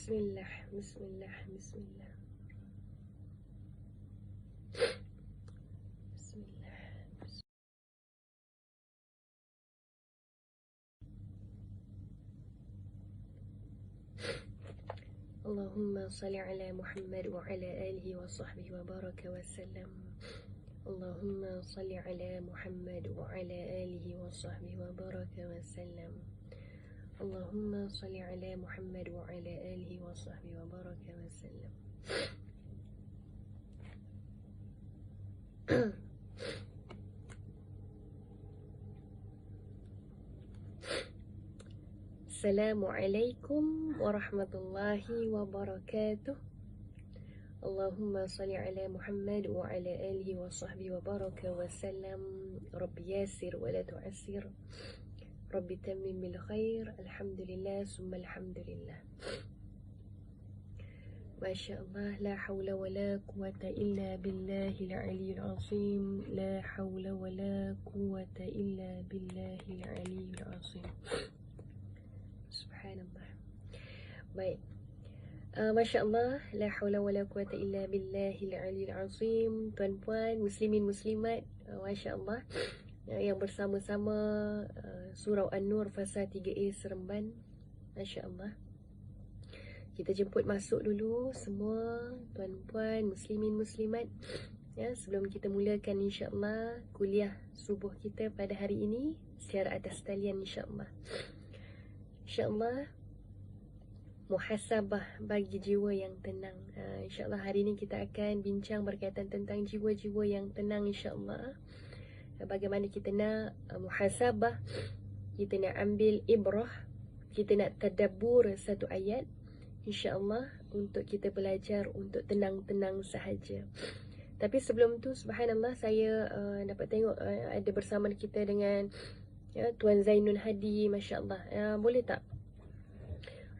Bismillah, bismillah, bismillah. Bismillah. Allahumma salli ala Muhammad wa ala alihi wa sahbihi wa baraka wa sallam. Allahumma salli ala Muhammad wa ala alihi wa sahbihi wa baraka wa sallam. Allahumma salli ala Muhammad wa ala alihi wa sahbihi wa baraka wa sallam. Assalamualaikum warahmatullahi wabarakatuh. Allahumma salli ala Muhammad wa ala alihi wa sahbihi wa baraka wa sallam. Rabbi yassir wa la tu'assir. Rabbi tammim bil khair. Alhamdulillah summa alhamdulillah. Masya Allah, la hawla wa la quwata illa billahil aliyyil azim. La hawla wa la quwata illa billahil aliyyil azim. Subhanallah. Baik. Masya Allah, la hawla wa la quwata illa billahil aliyyil azim. Tuan-puan, muslimin muslimat, Masya Allah, yang bersama-sama surau An-Nur fasa 3A Seremban. Masya Allah. Kita jemput masuk dulu semua tuan-puan, muslimin muslimat, ya, sebelum kita mulakan insya-Allah kuliah subuh kita pada hari ini secara atas talian insya-Allah. InsyaAllah, muhasabah bagi jiwa yang tenang. InsyaAllah hari ini kita akan bincang berkaitan tentang jiwa-jiwa yang tenang insyaAllah. Bagaimana kita nak muhasabah, kita nak ambil ibrah, kita nak tadabbur satu ayat insyaAllah untuk kita belajar untuk tenang-tenang sahaja. Tapi sebelum tu, subhanallah, saya dapat tengok ada bersama kita dengan Tuan Zainul Hadi, Masya Allah. Boleh tak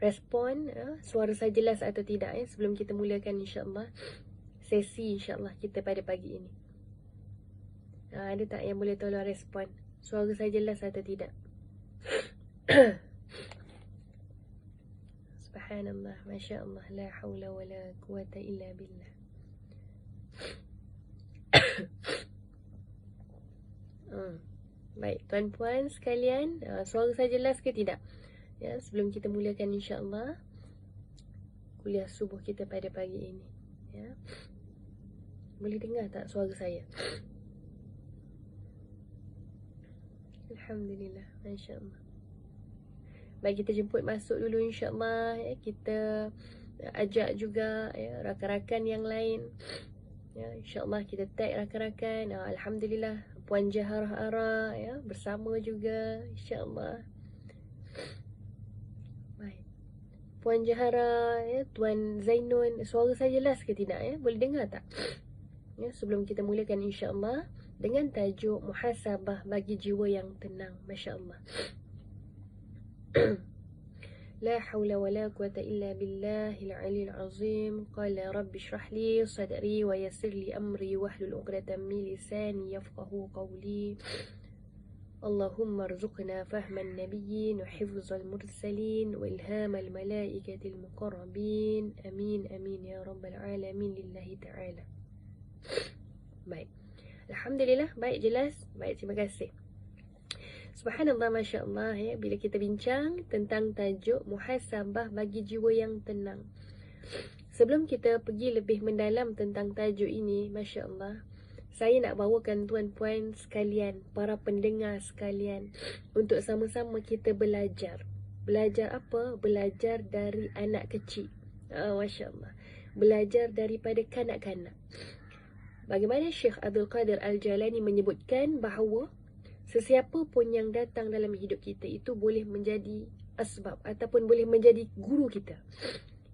respon suara saya jelas atau tidak sebelum kita mulakan insya-Allah sesi insya-Allah kita pada pagi ini. Ada tak yang boleh tolong respon suara saya jelas atau tidak? Subhanallah, Masya Allah, la hawla wa la quwata illa billah. Baik, tuan-puan sekalian, suara saya jelas ke tidak? Ya, sebelum kita mulakan insya-Allah kuliah subuh kita pada pagi ini, ya. Boleh dengar tak suara saya? Alhamdulillah, masya-Allah. Baik, kita jemput masuk dulu insya-Allah, ya. Kita ajak juga ya rakan-rakan yang lain. Ya, insya-Allah kita tag rakan-rakan. Alhamdulillah, Puan Jaharah Ara ya bersama juga insya-Allah. Baik. Puan Jaharah ya, Tuan Zainun, suara saya jelas ke tidak ya? Boleh dengar tak? Ya, sebelum kita mulakan insya-Allah dengan tajuk muhasabah bagi jiwa yang tenang, masya-Allah. La hawla wa la quwata illa billahil aliyyil azim. Qala rabbi shrah li sadri wa yassir li amri wahlul 'uqdatam min lisani yafqahu qawli. Allahumma arzuqna fahman nabiyyin wa hifzal mursalin wa ilhamal malaikatil muqarrabin. Amin amin ya rabbal alamin lillahi ta'ala. Baik. Alhamdulillah, baik, jelas. Baik, terima kasih. Subhanallah, Masya Allah ya, bila kita bincang tentang tajuk muhasabah bagi jiwa yang tenang. Sebelum kita pergi lebih mendalam tentang tajuk ini, Masya Allah, saya nak bawakan tuan-puan sekalian, para pendengar sekalian, untuk sama-sama kita belajar. Belajar apa? Belajar dari anak kecil. Masya Allah. Belajar daripada kanak-kanak. Bagaimana Syekh Abdul Qadir Al-Jalani menyebutkan bahawa sesiapa pun yang datang dalam hidup kita itu boleh menjadi asbab ataupun boleh menjadi guru kita.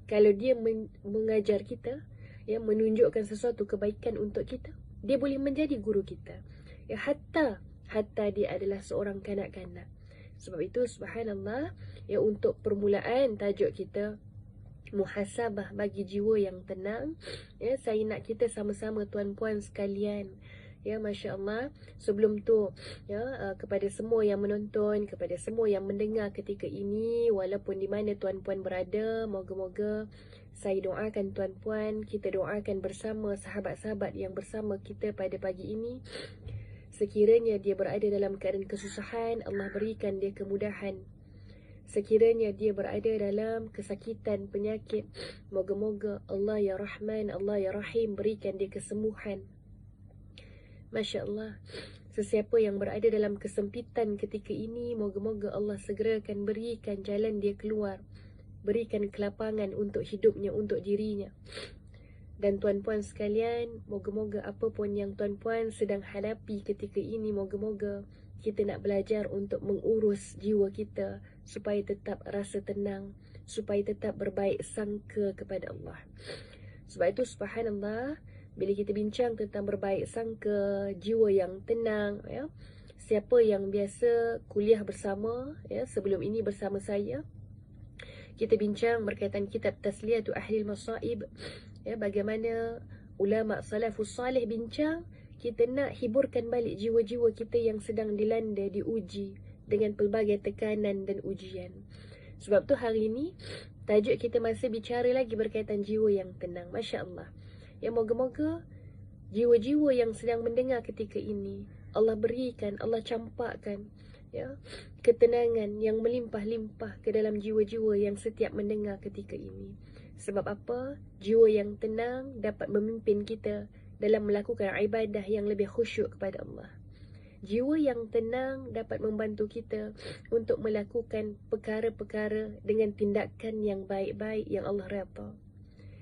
Kalau dia mengajar kita, ya, menunjukkan sesuatu kebaikan untuk kita, dia boleh menjadi guru kita. Ya, hatta dia adalah seorang kanak-kanak. Sebab itu subhanallah, ya, untuk permulaan tajuk kita muhasabah bagi jiwa yang tenang, ya, saya nak kita sama-sama tuan-puan sekalian, Ya, Masya Allah. Sebelum tu, ya, kepada semua yang menonton, kepada semua yang mendengar ketika ini, walaupun di mana tuan-puan berada, moga-moga saya doakan tuan-puan, kita doakan bersama sahabat-sahabat yang bersama kita pada pagi ini. Sekiranya dia berada dalam keadaan kesusahan, Allah berikan dia kemudahan. Sekiranya dia berada dalam kesakitan, penyakit, moga-moga Allah ya Rahman, Allah ya Rahim berikan dia kesembuhan. Masya Allah. Sesiapa yang berada dalam kesempitan ketika ini, moga-moga Allah segera akan berikan jalan dia keluar, berikan kelapangan untuk hidupnya, untuk dirinya. Dan tuan-puan sekalian, moga-moga apa pun yang tuan-puan sedang hadapi ketika ini, moga-moga kita nak belajar untuk mengurus jiwa kita supaya tetap rasa tenang, supaya tetap berbaik sangka kepada Allah. Sebab itu subhanallah, bila kita bincang tentang berbaik sangka, jiwa yang tenang, ya, siapa yang biasa kuliah bersama, ya, sebelum ini bersama saya, kita bincang berkaitan kitab Tasliyatu Ahlil Masaib, ya, bagaimana ulama salafus salih bincang, kita nak hiburkan balik jiwa-jiwa kita yang sedang dilanda, diuji dengan pelbagai tekanan dan ujian. Sebab tu hari ini tajuk kita masih bicara lagi berkaitan jiwa yang tenang. Masya Allah. Ya, moga-moga jiwa-jiwa yang sedang mendengar ketika ini, Allah berikan, Allah campakkan, ya, ketenangan yang melimpah-limpah ke dalam jiwa-jiwa yang setiap mendengar ketika ini. Sebab apa? Jiwa yang tenang dapat memimpin kita dalam melakukan ibadah yang lebih khusyuk kepada Allah. Jiwa yang tenang dapat membantu kita untuk melakukan perkara-perkara dengan tindakan yang baik-baik yang Allah redha.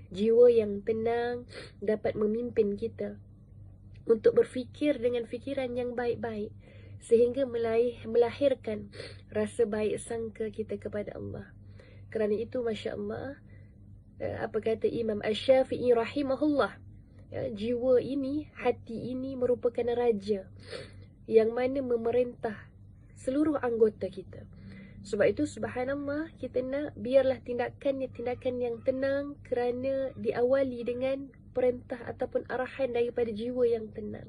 Jiwa yang tenang dapat memimpin kita untuk berfikir dengan fikiran yang baik-baik, sehingga melahirkan rasa baik sangka kita kepada Allah. Kerana itu, Masya Allah, apa kata Imam Asy-Syafi'i rahimahullah, jiwa ini, hati ini merupakan raja yang mana memerintah seluruh anggota kita. Sebab itu subhanallah, kita nak biarlah tindakan yang tenang, kerana diawali dengan perintah ataupun arahan daripada jiwa yang tenang.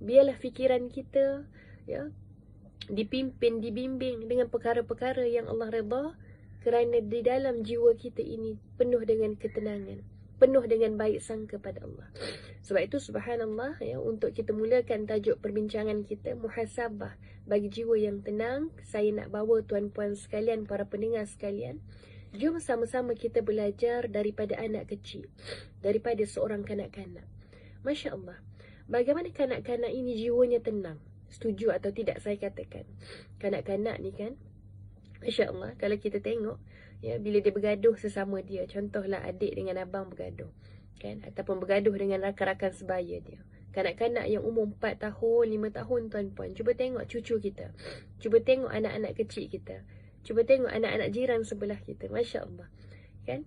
Biarlah fikiran kita, ya, dipimpin, dibimbing dengan perkara-perkara yang Allah redha, kerana di dalam jiwa kita ini penuh dengan ketenangan, penuh dengan baik sangka pada Allah. Sebab itu subhanallah, ya, untuk kita mulakan tajuk perbincangan kita, muhasabah bagi jiwa yang tenang, saya nak bawa tuan-puan sekalian, para pendengar sekalian, jom sama-sama kita belajar daripada anak kecil, daripada seorang kanak-kanak. Masya Allah, bagaimana kanak-kanak ini jiwanya tenang. Setuju atau tidak saya katakan, kanak-kanak ni kan, Masya Allah, kalau kita tengok, ya, bila dia bergaduh sesama dia, contohlah adik dengan abang bergaduh, kan, ataupun bergaduh dengan rakan-rakan sebaya dia, kanak-kanak yang umur 4 tahun, 5 tahun, tuan-puan, cuba tengok cucu kita, cuba tengok anak-anak kecil kita, cuba tengok anak-anak jiran sebelah kita. Masya Allah, kan,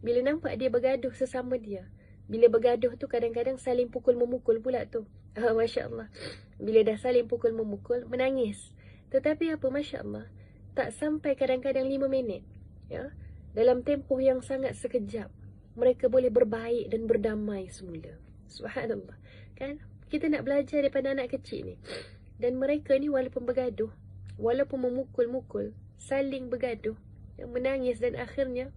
bila nampak dia bergaduh sesama dia, bila bergaduh tu kadang-kadang saling pukul-memukul pula tu. Masya Allah, bila dah saling pukul-memukul, menangis. Tetapi apa, Masya Allah, tak sampai kadang-kadang 5 minit, ya, dalam tempoh yang sangat sekejap, mereka boleh berbaik dan berdamai semula. Subhanallah, kan, kita nak belajar daripada anak kecil ni. Dan mereka ni walaupun bergaduh, walaupun memukul-mukul, saling bergaduh, ya, menangis, dan akhirnya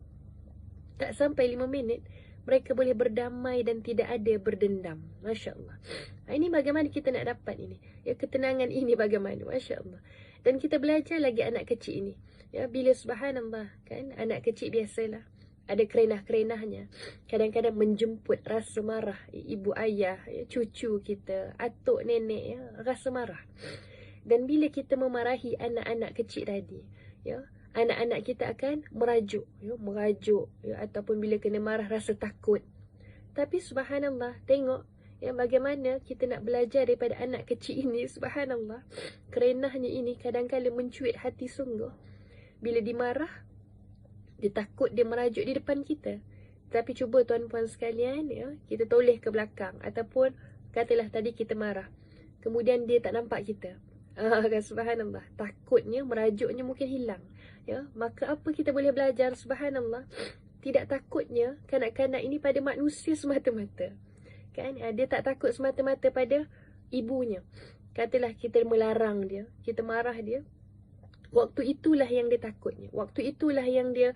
tak sampai 5 minit mereka boleh berdamai dan tidak ada berdendam. Masya Allah. Ini bagaimana kita nak dapat ini, ya, ketenangan ini bagaimana. Masya Allah. Dan kita belajar lagi anak kecil ini, ya, bila subhanallah, kan, anak kecil biasalah ada kerenah-kerenahnya, kadang-kadang menjemput rasa marah ibu ayah, ya, cucu kita, atuk nenek, ya, rasa marah. Dan bila kita memarahi anak-anak kecil tadi, ya, anak-anak kita akan merajuk, ya, ataupun bila kena marah rasa takut. Tapi subhanallah, tengok, ya, bagaimana kita nak belajar daripada anak kecil ini. Subhanallah, kerenahnya ini kadang-kadang mencuit hati sungguh. Bila dimarah, dia takut, dia merajuk di depan kita. Tapi cuba tuan-puan sekalian, ya, kita toleh ke belakang, ataupun katalah tadi kita marah, kemudian dia tak nampak kita. Kan, subhanallah, takutnya, merajuknya mungkin hilang, ya. Maka apa kita boleh belajar, subhanallah, tidak takutnya kanak-kanak ini pada manusia semata-mata, kan, dia tak takut semata-mata pada ibunya. Katalah kita melarang dia, kita marah dia. Waktu itulah yang dia takutnya. Waktu itulah yang dia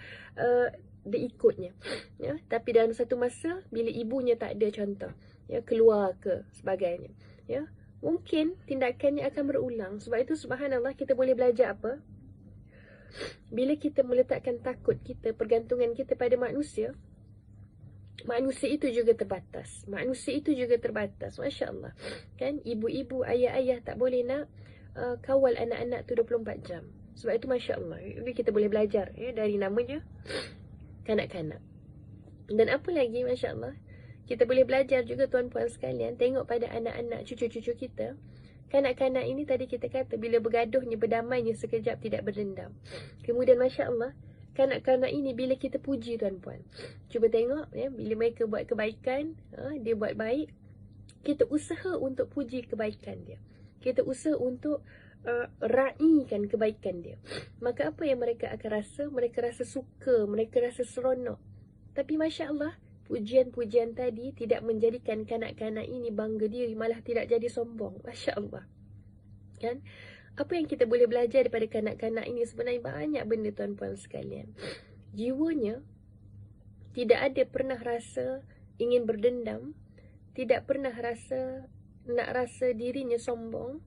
dia ikutnya. Ya, tapi dalam satu masa bila ibunya tak ada contoh, ya, keluar ke sebagainya, ya, mungkin tindakannya akan berulang. Sebab itu subhanallah kita boleh belajar apa? Bila kita meletakkan takut kita, pergantungan kita pada manusia, manusia itu juga terbatas. Manusia itu juga terbatas. Masya Allah. Kan? Ibu-ibu, ayah-ayah tak boleh nak kawal anak-anak tu 24 jam. Sebab itu Masya Allah. Jadi kita boleh belajar, ya, dari namanya kanak-kanak. Dan apa lagi Masya Allah, kita boleh belajar juga tuan-puan sekalian, tengok pada anak-anak, cucu-cucu kita. Kanak-kanak ini tadi kita kata bila bergaduhnya, berdamainya sekejap tidak berdendam. Kemudian Masya Allah, kanak-kanak ini bila kita puji tuan-puan, cuba tengok, ya, bila mereka buat kebaikan, dia buat baik, kita usaha untuk puji kebaikan dia. Kita usaha untuk raikan kebaikan dia. Maka apa yang mereka akan rasa? Mereka rasa suka, mereka rasa seronok. Tapi Masya Allah, pujian-pujian tadi tidak menjadikan kanak-kanak ini bangga diri, malah tidak jadi sombong. Masya Allah. Kan? Apa yang kita boleh belajar daripada kanak-kanak ini? Sebenarnya banyak benda tuan-puan sekalian. Jiwanya tidak ada pernah rasa ingin berdendam, tidak pernah nak rasa dirinya sombong.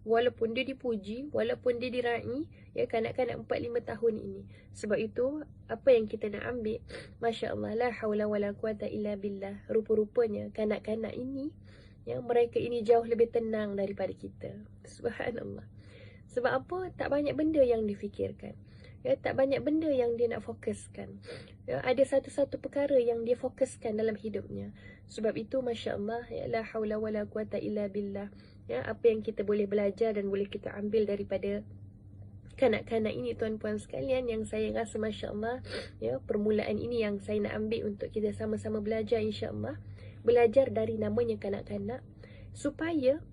Walaupun dia dipuji, walaupun dia diraih, ya, kanak-kanak 4-5 tahun ini. Sebab itu apa yang kita nak ambil, Masya Allah, la hawla wa la quwata illa billah. Rupa-rupanya kanak-kanak ini, ya, mereka ini jauh lebih tenang daripada kita. Subhanallah. Sebab apa? Tak banyak benda yang difikirkan, ya, tak banyak benda yang dia nak fokuskan, ya, ada satu-satu perkara yang dia fokuskan dalam hidupnya. Sebab itu Masya Allah, ya, la hawla wa la quwata illa billah. Ya, apa yang kita boleh belajar dan boleh kita ambil daripada kanak-kanak ini tuan-puan sekalian, yang saya rasa Masya Allah, ya, permulaan ini yang saya nak ambil untuk kita sama-sama belajar insya Allah. Belajar dari namanya kanak-kanak, supaya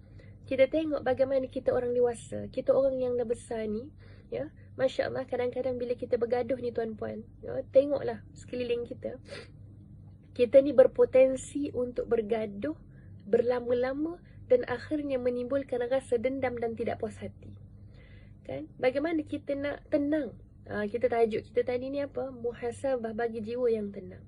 kita tengok bagaimana kita orang dewasa, kita orang yang dah besar ni, ya, Masya Allah, kadang-kadang bila kita bergaduh ni tuan-puan, ya, tengoklah sekeliling kita. Kita ni berpotensi untuk bergaduh berlama-lama dan akhirnya menimbulkan rasa dendam dan tidak puas hati. Kan? Bagaimana kita nak tenang? Kita tajuk kita tadi ni apa? Muhasabah bagi jiwa yang tenang.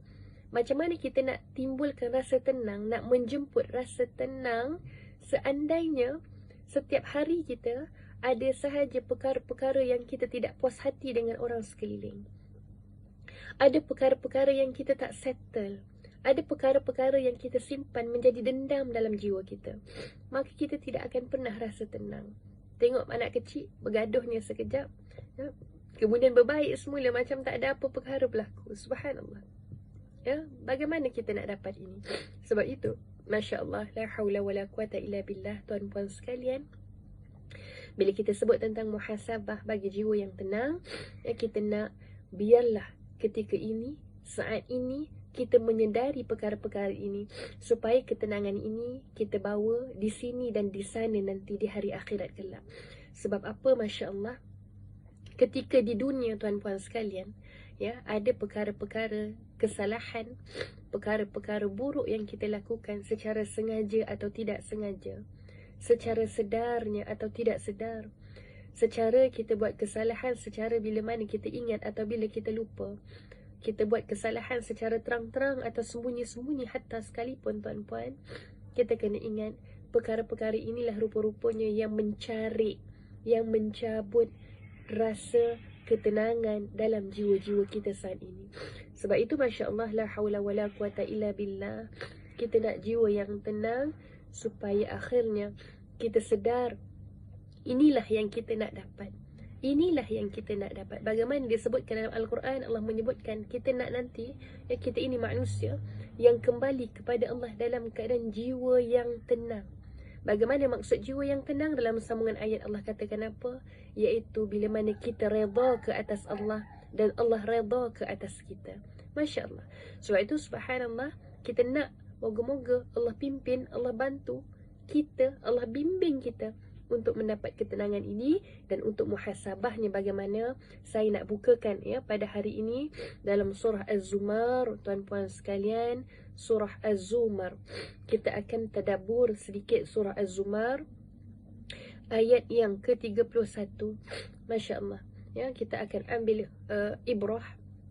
Macam mana kita nak timbulkan rasa tenang, nak menjemput rasa tenang, seandainya setiap hari kita ada sahaja perkara-perkara yang kita tidak puas hati dengan orang sekeliling. Ada perkara-perkara yang kita tak settle. Ada perkara-perkara yang kita simpan menjadi dendam dalam jiwa kita. Maka kita tidak akan pernah rasa tenang. Tengok anak kecil, bergaduhnya sekejap, ya, kemudian berbaik semula macam tak ada apa perkara berlaku. Subhanallah. Ya, bagaimana kita nak dapat ini? Sebab itu, Masya Allah, la hawla wa la quwata illa billah, tuan-puan sekalian, bila kita sebut tentang muhasabah bagi jiwa yang tenang, ya, kita nak biarlah ketika ini, saat ini, kita menyedari perkara-perkara ini, supaya ketenangan ini kita bawa di sini dan di sana nanti di hari akhirat kelak. Sebab apa Masya Allah, ketika di dunia tuan-puan sekalian, ya, ada perkara-perkara kesalahan, perkara-perkara buruk yang kita lakukan secara sengaja atau tidak sengaja, secara sedarnya atau tidak sedar, secara kita buat kesalahan secara bila mana kita ingat atau bila kita lupa. Kita buat kesalahan secara terang-terang atau sembunyi-sembunyi hatta sekalipun tuan-puan, kita kena ingat perkara-perkara inilah rupa-rupanya yang mencari, yang mencabut rasa ketenangan dalam jiwa-jiwa kita saat ini. Sebab itu Masya Allah, la hawla wa la quwata illa billah, kita nak jiwa yang tenang supaya akhirnya kita sedar inilah yang kita nak dapat. Inilah yang kita nak dapat. Bagaimana disebutkan dalam Al-Quran, Allah menyebutkan kita nak nanti, ya, kita ini manusia yang kembali kepada Allah dalam keadaan jiwa yang tenang. Bagaimana maksud jiwa yang tenang? Dalam sambungan ayat Allah katakan apa? Iaitu bila mana kita redha ke atas Allah dan Allah redha ke atas kita. Masya Allah. Sebab itu subhanallah, kita nak moga-moga Allah pimpin, Allah bantu kita, Allah bimbing kita untuk mendapat ketenangan ini dan untuk muhasabahnya bagaimana saya nak bukakan ya pada hari ini dalam surah Az-Zumar. Tuan-puan sekalian, surah Az-Zumar, kita akan tadabbur sedikit surah Az-Zumar ayat yang ke-31. Masya Allah ya, kita akan ambil ibrah,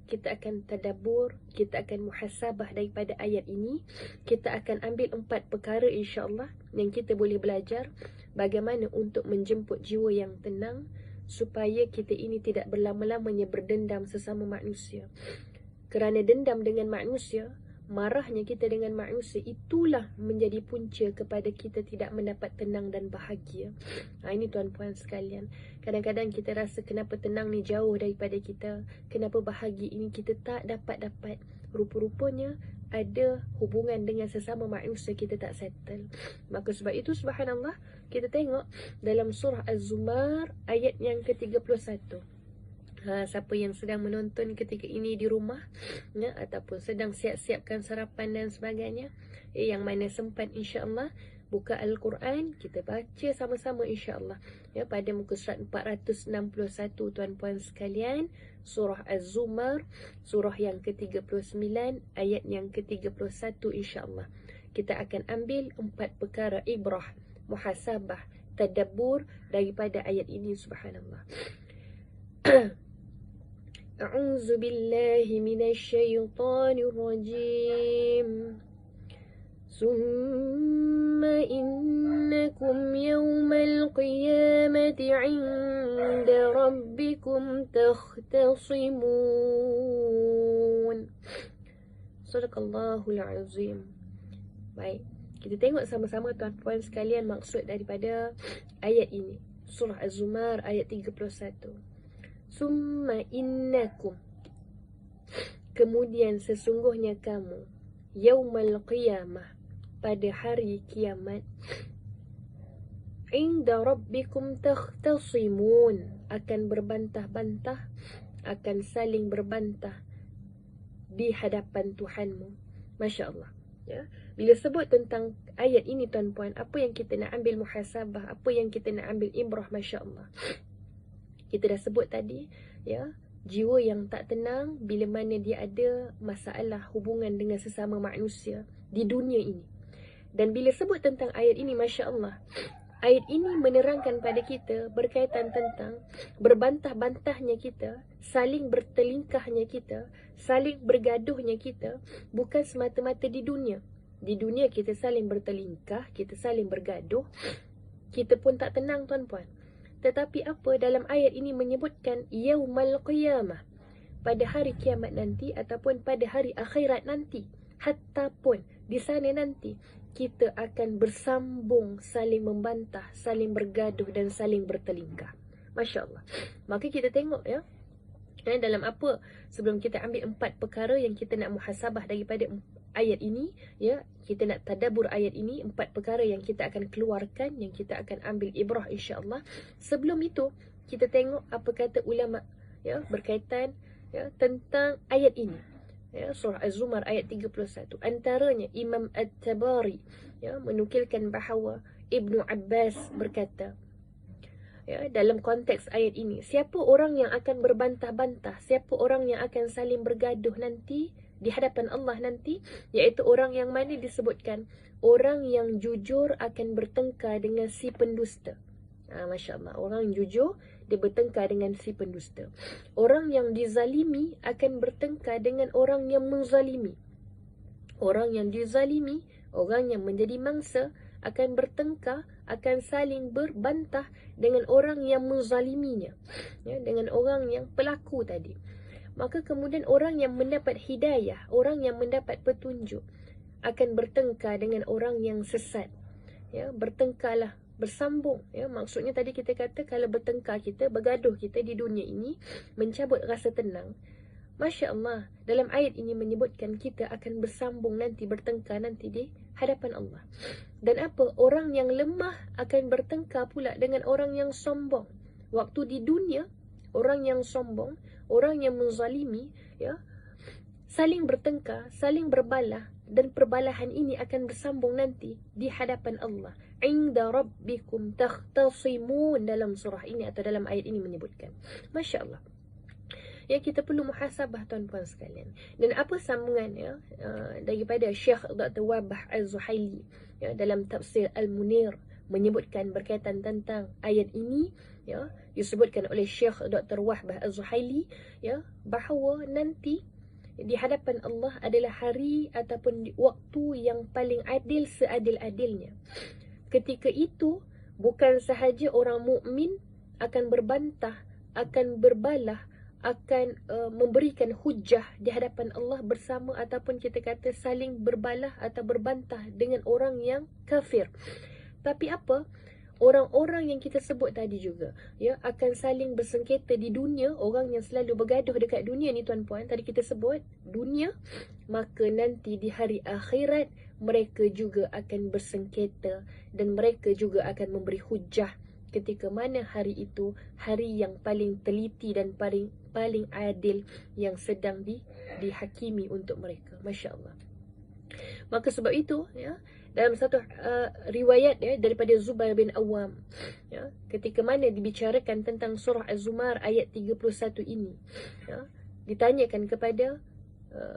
kita akan tadabbur, kita akan muhasabah daripada ayat ini. Kita akan ambil 4 perkara insya-Allah yang kita boleh belajar bagaimana untuk menjemput jiwa yang tenang supaya kita ini tidak berlama-lamanya berdendam sesama manusia. Kerana dendam dengan manusia, marahnya kita dengan manusia, itulah menjadi punca kepada kita tidak mendapat tenang dan bahagia. Ini tuan-puan sekalian, kadang-kadang kita rasa kenapa tenang ni jauh daripada kita, kenapa bahagia ini kita tak dapat. Rupa-rupanya ada hubungan dengan sesama manusia kita tak settle. Maka sebab itu subhanallah, kita tengok dalam surah Az-Zumar ayat yang ke-31. Siapa yang sedang menonton ketika ini di rumah ya, ataupun sedang siap-siapkan sarapan dan sebagainya, yang mana sempat insya-Allah buka Al-Quran, kita baca sama-sama insya-Allah ya, pada muka surat 461 tuan-puan sekalian, surah Az-Zumar, surah yang ke-39 ayat yang ke-31 insya-Allah. Kita akan ambil 4 perkara ibrah, muhasabah, tadabbur daripada ayat ini subhanallah. A'udzu billahi minasyaitonir rajim. Summa innakum yawmal qiyamati 'inda rabbikum takhtasimun. Sadaqallahul azim. Baik, kita tengok sama-sama tuan-puan sekalian maksud daripada ayat ini. Surah Az-Zumar ayat 31. Summa innakum, kemudian sesungguhnya kamu, yaumal qiyamah, pada hari kiamat, inda rabbikum takhtasimun, akan berbantah-bantah, akan saling berbantah di hadapan Tuhanmu. Masya Allah ya. Bila sebut tentang ayat ini tuan-puan, apa yang kita nak ambil muhasabah, apa yang kita nak ambil ibrah, Masya Allah. Kita dah sebut tadi ya, jiwa yang tak tenang bila mana dia ada masalah hubungan dengan sesama manusia di dunia ini. Dan bila sebut tentang ayat ini, Masya Allah, ayat ini menerangkan pada kita berkaitan tentang berbantah-bantahnya kita, saling bertelingkahnya kita, saling bergaduhnya kita, bukan semata-mata di dunia. Di dunia kita saling bertelingkah, kita saling bergaduh, kita pun tak tenang tuan-puan. Tetapi apa dalam ayat ini menyebutkan yaumal qiyamah, pada hari kiamat nanti ataupun pada hari akhirat nanti, hatta pun di sana nanti kita akan bersambung saling membantah, saling bergaduh dan saling bertelingkah. Masya Allah. Maka kita tengok ya, dalam apa, sebelum kita ambil 4 perkara yang kita nak muhasabah daripada ayat ini ya, kita nak tadabbur ayat ini, 4 perkara yang kita akan keluarkan, yang kita akan ambil ibrah insya-Allah. Sebelum itu kita tengok apa kata ulama ya berkaitan ya tentang ayat ini ya, surah Az-Zumar ayat 31. Antaranya Imam At-Tabari ya menukilkan bahawa Ibnu Abbas berkata ya, dalam konteks ayat ini, siapa orang yang akan berbantah-bantah, siapa orang yang akan saling bergaduh nanti di hadapan Allah nanti, iaitu orang yang mana disebutkan orang yang jujur akan bertengkar dengan si pendusta. Masya Allah, orang yang jujur dia bertengkar dengan si pendusta. Orang yang dizalimi akan bertengkar dengan orang yang menzalimi. Orang yang dizalimi, orang yang menjadi mangsa, akan bertengkar, akan saling berbantah dengan orang yang menzaliminya ya, dengan orang yang pelaku tadi. Maka kemudian orang yang mendapat hidayah, orang yang mendapat petunjuk, akan bertengkar dengan orang yang sesat ya, bertengkarlah, bersambung ya. Maksudnya tadi kita kata kalau bertengkar kita, bergaduh kita di dunia ini, mencabut rasa tenang. Masya Allah, dalam ayat ini menyebutkan kita akan bersambung nanti, bertengkar nanti di hadapan Allah. Dan apa? Orang yang lemah akan bertengkar pula dengan orang yang sombong. Waktu di dunia, orang yang sombong, orang yang menzalimi ya, saling bertengkar, saling berbalah, dan perbalahan ini akan bersambung nanti di hadapan Allah. inda rabbikum takhtasimun, dalam surah ini atau dalam ayat ini menyebutkan. Masya Allah. Ya, kita perlu muhasabah tuan-puan sekalian. Dan apa sambungannya daripada Syekh Dr. Wabah Az-Zuhaili dalam tafsir Al-Munir menyebutkan berkaitan tentang ayat ini, disebutkan oleh Syekh Dr. Wabah Az-Zuhaili bahawa nanti di hadapan Allah adalah hari ataupun waktu yang paling adil seadil-adilnya. Ketika itu bukan sahaja orang mukmin akan berbantah, akan berbalah, akan memberikan hujah di hadapan Allah bersama ataupun kita kata saling berbalah atau berbantah dengan orang yang kafir. Tapi apa? Orang-orang yang kita sebut tadi juga akan saling bersengketa di dunia. Orang yang selalu bergaduh dekat dunia ni tuan-puan, tadi kita sebut dunia, maka nanti di hari akhirat mereka juga akan bersengketa dan mereka juga akan memberi hujah. Ketika mana hari itu hari yang paling teliti dan paling adil yang sedang dihakimi untuk mereka. Masya Allah. Maka sebab itu dalam satu riwayat daripada Zubair bin Awam, ketika mana dibicarakan tentang surah Az-Zumar ayat 31 ini, ditanyakan kepada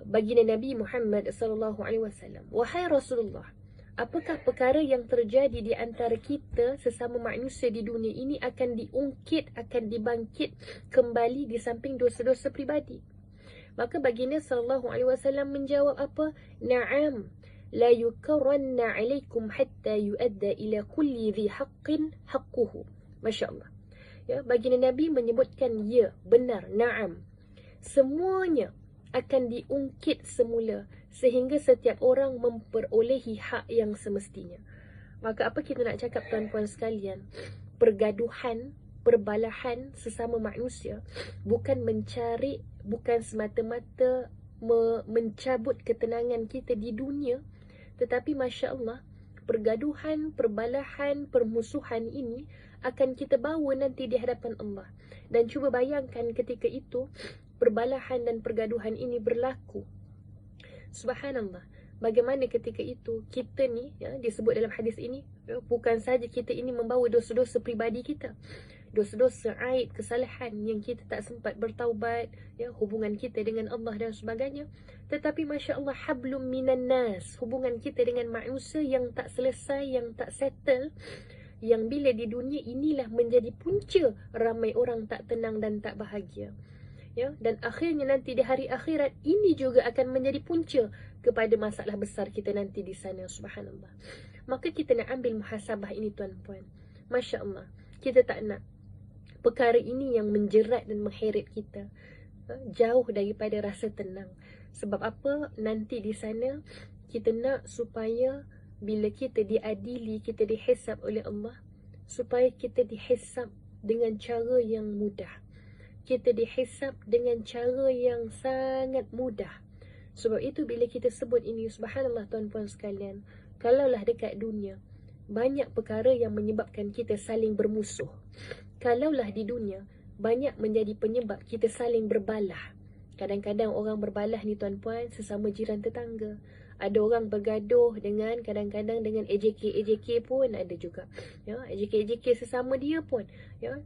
baginda Nabi Muhammad sallallahu alaihi wasallam, wahai Rasulullah, apakah perkara yang terjadi di antara kita sesama manusia di dunia ini akan diungkit, akan dibangkit kembali di samping dosa-dosa pribadi? Maka baginda sallallahu alaihi wasallam menjawab apa? Na'am, la yukarranna alaikum hatta yuadda ila kulli dhi haqqin haqquhu. Masya-Allah. Baginda Nabi menyebutkan ya, benar, na'am. Semuanya akan diungkit semula sehingga setiap orang memperolehi hak yang semestinya. Maka apa kita nak cakap tuan-puan sekalian? Pergaduhan, perbalahan sesama manusia bukan mencari, bukan semata-mata mencabut ketenangan kita di dunia, tetapi Masya Allah, pergaduhan, perbalahan, permusuhan ini akan kita bawa nanti di hadapan Allah. Dan cuba bayangkan ketika itu perbalahan dan pergaduhan ini berlaku. Subhanallah, bagaimana ketika itu kita ni disebut dalam hadis ini, bukan saja kita ini membawa dosa-dosa pribadi kita, dosa-dosa, aib, kesalahan yang kita tak sempat bertaubat, hubungan kita dengan Allah dan sebagainya, tetapi Masya Allah, hablum minan nas, hubungan kita dengan manusia yang tak selesai, yang tak settle, yang bila di dunia inilah menjadi punca ramai orang tak tenang dan tak bahagia. Dan akhirnya nanti di hari akhirat ini juga akan menjadi punca kepada masalah besar kita nanti di sana. Subhanallah. Maka kita nak ambil muhasabah ini tuan-puan. Masya Allah, kita tak nak perkara ini yang menjerat dan mengheret kita jauh daripada rasa tenang. Sebab apa? Nanti di sana kita nak supaya bila kita diadili, kita dihisab oleh Allah, supaya kita dihisab dengan cara yang mudah, kita dihisab dengan cara yang sangat mudah. Sebab itu bila kita sebut ini, subhanallah tuan-puan sekalian, kalaulah dekat dunia banyak perkara yang menyebabkan kita saling bermusuh, kalaulah di dunia banyak menjadi penyebab kita saling berbalah. Kadang-kadang orang berbalah ni tuan-puan sesama jiran tetangga. Ada orang bergaduh dengan kadang-kadang dengan AJK pun ada juga. AJK sesama dia pun.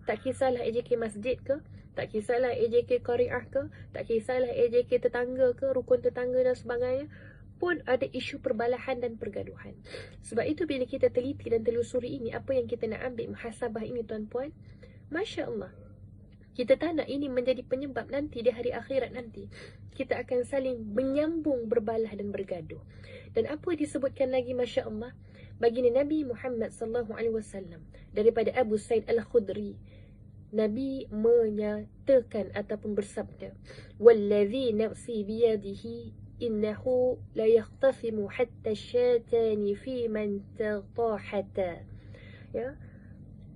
Tak kisahlah AJK masjid ke, tak kisahlah AJK Qariah ke, tak kisahlah AJK tetangga ke, rukun tetangga dan sebagainya, pun ada isu perbalahan dan pergaduhan. Sebab itu bila kita teliti dan telusuri ini, apa yang kita nak ambil muhasabah ini tuan-puan, Masya Allah, kita tak nak ini menjadi penyebab nanti di hari akhirat nanti kita akan saling menyambung berbalah dan bergaduh. Dan apa disebutkan lagi Masya Allah, baginda Nabi Muhammad sallallahu alaihi wasallam daripada Abu Sa'id Al-Khudri, Nabi menyatakan ataupun bersabda, wallazi nafsi biyadihi innahu la yakhtasimu hatta syatani fi man tatahata.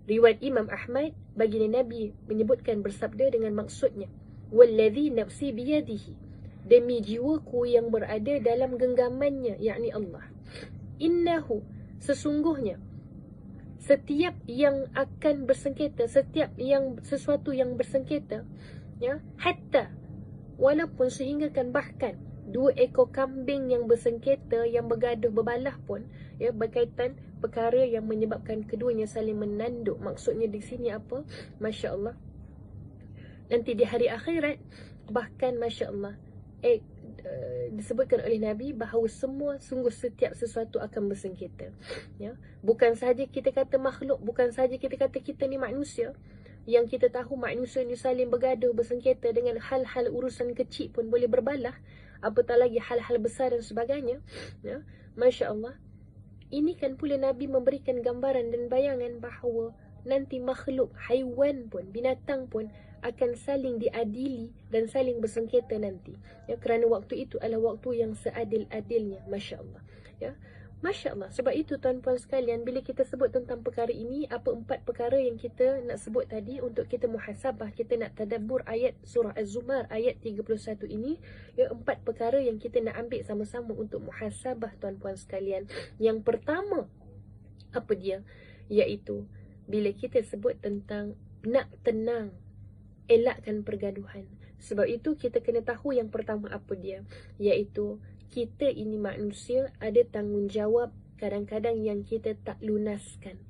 Riwayat Imam Ahmad, baginda Nabi menyebutkan bersabda dengan maksudnya, wallazi nafsi biyadihi, demi jiwaku yang berada dalam genggamannya, yakni Allah, innahu, sesungguhnya setiap yang akan bersengketa, setiap yang sesuatu yang bersengketa, hatta, walaupun sehinggakan bahkan 2 ekor kambing yang bersengketa, yang bergaduh berbalah pun berkaitan perkara yang menyebabkan keduanya saling menanduk. Maksudnya di sini apa? Masya Allah, nanti di hari akhirat, bahkan Masya Allah, disebutkan oleh Nabi bahawa sungguh setiap sesuatu akan bersengketa, ya. Bukan sahaja kita kata makhluk, bukan sahaja kita kata kita ni manusia, yang kita tahu manusia ni saling bergaduh, bersengketa dengan hal-hal urusan kecil pun boleh berbalah, apatah lagi hal-hal besar dan sebagainya, ya. Masya Allah, ini kan pula Nabi memberikan gambaran dan bayangan bahawa nanti makhluk, haiwan pun, binatang pun akan saling diadili dan saling bersengketa nanti, ya, kerana waktu itu adalah waktu yang seadil-adilnya. Masya Allah, ya. Masya Allah. Sebab itu tuan-puan sekalian, bila kita sebut tentang perkara ini, apa 4 perkara yang kita nak sebut tadi untuk kita muhasabah, kita nak tadabbur ayat surah Az-Zumar ayat 31 ini, ya, 4 perkara yang kita nak ambil sama-sama untuk muhasabah tuan-puan sekalian. Yang pertama, apa dia? Iaitu bila kita sebut tentang nak tenang, elakkan pergaduhan. Sebab itu kita kena tahu yang pertama apa dia, iaitu kita ini manusia, ada tanggungjawab kadang-kadang yang kita tak lunaskan.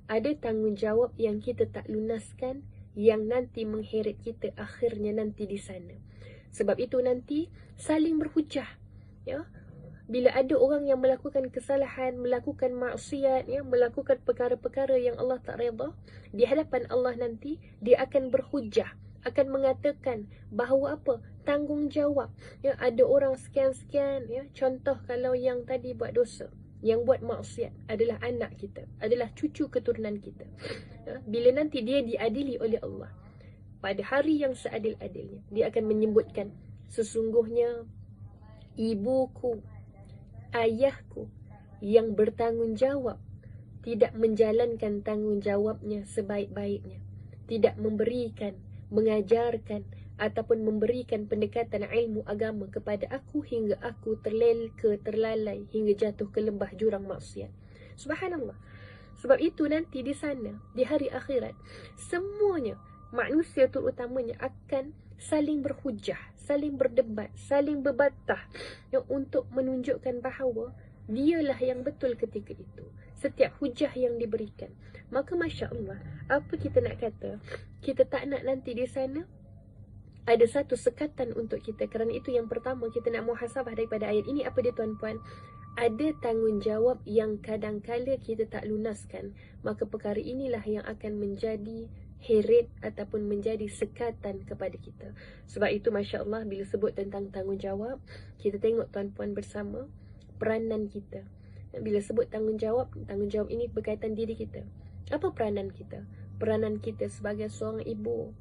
Ada tanggungjawab yang kita tak lunaskan, yang nanti mengheret kita akhirnya nanti di sana. Sebab itu nanti saling berhujah, ya. Bila ada orang yang melakukan kesalahan, melakukan maksiat, ya, melakukan perkara-perkara yang Allah tak redha, di hadapan Allah nanti dia akan berhujah, akan mengatakan bahawa apa? Tanggungjawab. Ya, ada orang sekian-sekian, ya. Contoh kalau yang tadi buat dosa, yang buat maksiat adalah anak kita, adalah cucu keturunan kita. Ya, bila nanti dia diadili oleh Allah pada hari yang seadil-adilnya, dia akan menyebutkan, sesungguhnya ibuku, ayahku yang bertanggungjawab tidak menjalankan tanggungjawabnya sebaik-baiknya, tidak memberikan, mengajarkan ataupun memberikan pendekatan ilmu agama kepada aku hingga aku terlalai hingga jatuh ke lembah jurang maksiat. Subhanallah. Sebab itu nanti di sana, di hari akhirat, semuanya manusia terutamanya akan saling berhujah, saling berdebat, saling berbatah, ya, untuk menunjukkan bahawa dialah yang betul ketika itu. Setiap hujah yang diberikan, maka Masya Allah, apa kita nak kata, kita tak nak nanti di sana ada satu sekatan untuk kita. Kerana itu yang pertama kita nak muhasabah daripada ayat ini. Apa dia tuan-puan? Ada tanggungjawab yang kadang-kala kita tak lunaskan, maka perkara inilah yang akan menjadi heret ataupun menjadi sekatan kepada kita. Sebab itu Masya Allah, bila sebut tentang tanggungjawab, kita tengok tuan-puan bersama peranan kita. Bila sebut tanggungjawab ini berkaitan diri kita. Apa peranan kita? Peranan kita sebagai seorang ibu,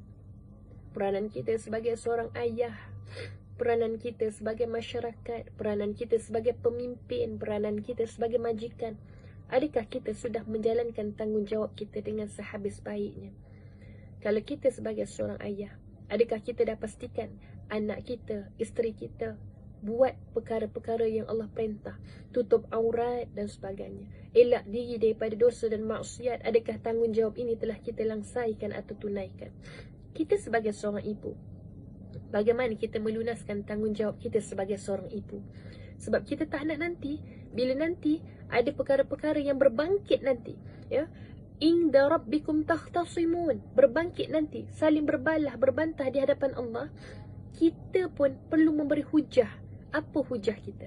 peranan kita sebagai seorang ayah, peranan kita sebagai masyarakat, peranan kita sebagai pemimpin, peranan kita sebagai majikan. Adakah kita sudah menjalankan tanggungjawab kita dengan sehabis baiknya? Kalau kita sebagai seorang ayah, adakah kita dah pastikan anak kita, isteri kita buat perkara-perkara yang Allah perintah, tutup aurat dan sebagainya, elak diri daripada dosa dan maksiat? Adakah tanggungjawab ini telah kita langsaikan atau tunaikan? Kita sebagai seorang ibu, bagaimana kita melunaskan tanggungjawab kita sebagai seorang ibu? Sebab kita tak nak nanti, bila nanti ada perkara-perkara yang berbangkit nanti, ya, inda rabbikum takhtasimun, berbangkit nanti, saling berbalah, berbantah di hadapan Allah, kita pun perlu memberi hujah. Apa hujah kita?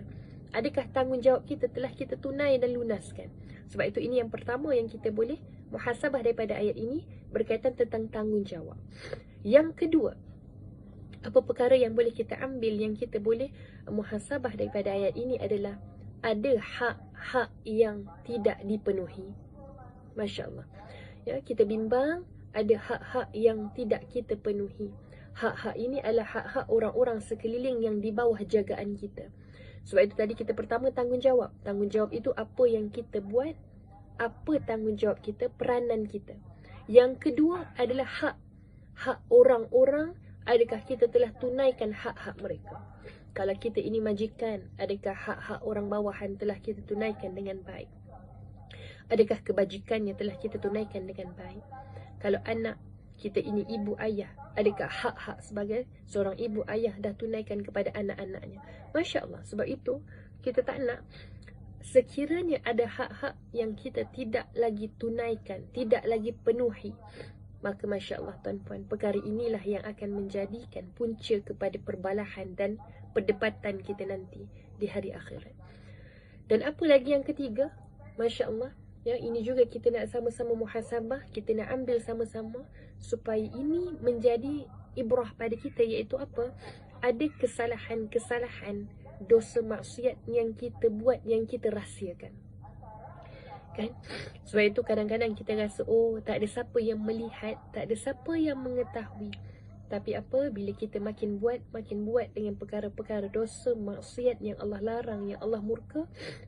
Adakah tanggungjawab kita telah kita tunai dan lunaskan? Sebab itu ini yang pertama yang kita boleh muhasabah daripada ayat ini, berkaitan tentang tanggungjawab. Yang kedua, apa perkara yang boleh kita ambil, yang kita boleh muhasabah daripada ayat ini adalah ada hak-hak yang tidak dipenuhi. Masya Allah, ya, kita bimbang ada hak-hak yang tidak kita penuhi. Hak-hak ini adalah hak-hak orang-orang sekeliling yang di bawah jagaan kita. Sebab itu tadi kita pertama tanggungjawab. Tanggungjawab itu apa yang kita buat, apa tanggungjawab kita, peranan kita. Yang kedua adalah hak orang-orang. Adakah kita telah tunaikan hak-hak mereka? Kalau kita ini majikan, adakah hak-hak orang bawahan telah kita tunaikan dengan baik? Adakah kebajikannya telah kita tunaikan dengan baik? Kalau anak kita ini ibu ayah, adakah hak-hak sebagai seorang ibu ayah dah tunaikan kepada anak-anaknya? Masya Allah. Sebab itu kita tak nak sekiranya ada hak-hak yang kita tidak lagi tunaikan, tidak lagi penuhi, maka Masya Allah tuan-puan, perkara inilah yang akan menjadikan punca kepada perbalahan dan perdebatan kita nanti di hari akhirat. Dan apa lagi yang ketiga, Masya Allah, ya, ini juga kita nak sama-sama muhasabah, kita nak ambil sama-sama supaya ini menjadi ibrah pada kita, iaitu apa? Ada kesalahan-kesalahan, dosa maksiat yang kita buat, yang kita rahsiakan, kan? Sebab itu kadang-kadang kita rasa, oh, tak ada siapa yang melihat, tak ada siapa yang mengetahui. Tapi apa, bila kita makin buat dengan perkara-perkara dosa maksiat yang Allah larang, yang Allah murka,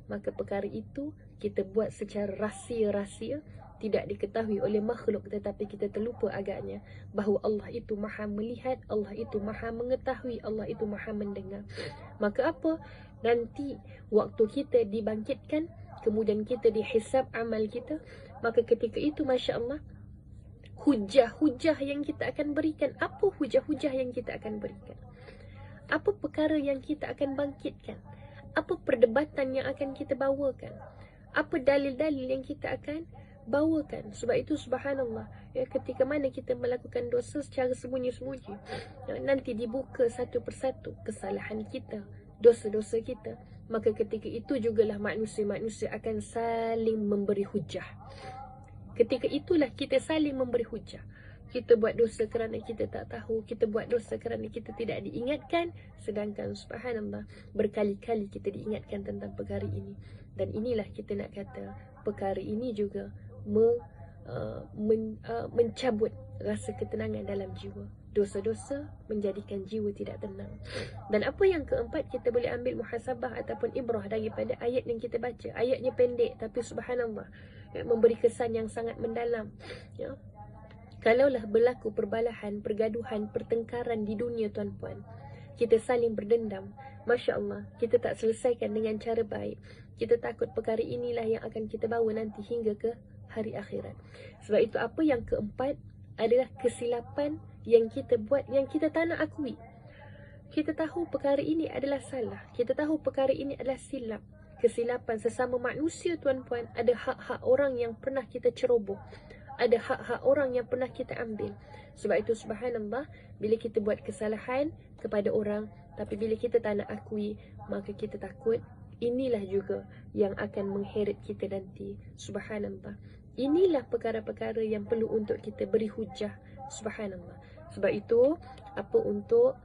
maka perkara itu kita buat secara rahsia-rahsia, tidak diketahui oleh makhluk, tetapi kita terlupa agaknya bahawa Allah itu maha melihat, Allah itu maha mengetahui, Allah itu maha mendengar. Maka apa? Nanti waktu kita dibangkitkan, kemudian kita dihisab amal kita, maka ketika itu Masya Allah, hujah-hujah yang kita akan berikan. Apa hujah-hujah yang kita akan berikan? Apa perkara yang kita akan bangkitkan? Apa perdebatan yang akan kita bawakan? Apa dalil-dalil yang kita akan bawakan? Sebab itu subhanallah, ya, ketika mana kita melakukan dosa secara sembunyi-sembunyi, ya, nanti dibuka satu persatu kesalahan kita, dosa-dosa kita, maka ketika itu jugalah manusia-manusia akan saling memberi hujah. Ketika itulah kita saling memberi hujah. Kita buat dosa kerana kita tak tahu, kita buat dosa kerana kita tidak diingatkan, sedangkan subhanallah berkali-kali kita diingatkan tentang perkara ini. Dan inilah kita nak kata, perkara ini juga mencabut rasa ketenangan dalam jiwa. Dosa-dosa menjadikan jiwa tidak tenang. Dan apa yang keempat, kita boleh ambil muhasabah ataupun ibrah daripada ayat yang kita baca. Ayatnya pendek tapi subhanallah, ya, memberi kesan yang sangat mendalam, ya. Kalaulah berlaku perbalahan, pergaduhan, pertengkaran di dunia tuan-puan, kita saling berdendam, Masya Allah, kita tak selesaikan dengan cara baik, kita takut perkara inilah yang akan kita bawa nanti hingga ke hari akhirat. Sebab itu apa yang keempat adalah kesilapan yang kita buat, yang kita tak nak akui. Kita tahu perkara ini adalah salah, kita tahu perkara ini adalah silap. Kesilapan sesama manusia tuan-puan, ada hak-hak orang yang pernah kita ceroboh, ada hak-hak orang yang pernah kita ambil. Sebab itu subhanallah, bila kita buat kesalahan kepada orang, tapi bila kita tak nak akui, maka kita takut inilah juga yang akan mengheret kita nanti. Subhanallah, inilah perkara-perkara yang perlu untuk kita beri hujah. Subhanallah. Sebab itu, apa untuk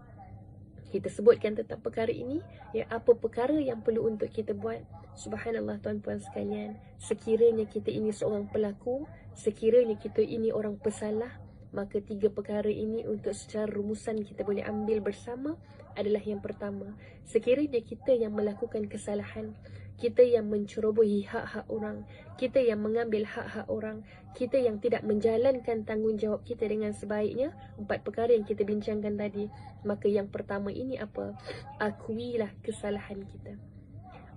kita sebutkan tentang perkara ini, ya, apa perkara yang perlu untuk kita buat. Subhanallah tuan-puan sekalian, sekiranya kita ini seorang pelaku, sekiranya kita ini orang pesalah, maka tiga perkara ini untuk secara rumusan kita boleh ambil bersama adalah yang pertama, sekiranya kita yang melakukan kesalahan, kita yang mencerobohi hak-hak orang, kita yang mengambil hak-hak orang, kita yang tidak menjalankan tanggungjawab kita dengan sebaiknya, empat perkara yang kita bincangkan tadi, maka yang pertama ini apa? Akuilah kesalahan kita.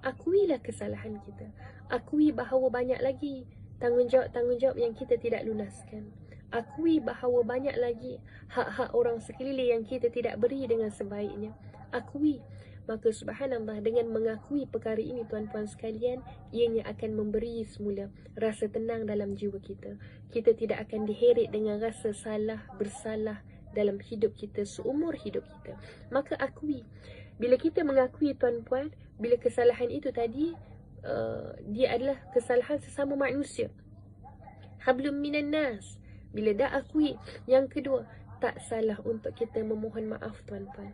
Akuilah kesalahan kita. Akui bahawa banyak lagi tanggungjawab-tanggungjawab yang kita tidak lunaskan. Akui bahawa banyak lagi hak-hak orang sekeliling yang kita tidak beri dengan sebaiknya. Akui. Maka subhanallah, dengan mengakui perkara ini tuan-puan sekalian, ianya akan memberi semula rasa tenang dalam jiwa kita. Kita tidak akan diheret dengan rasa salah, bersalah dalam hidup kita, seumur hidup kita. Maka akui. Bila kita mengakui tuan-puan, bila kesalahan itu tadi, dia adalah kesalahan sesama manusia, hablum minan nas. Bila dah akui, yang kedua, tak salah untuk kita memohon maaf tuan-puan.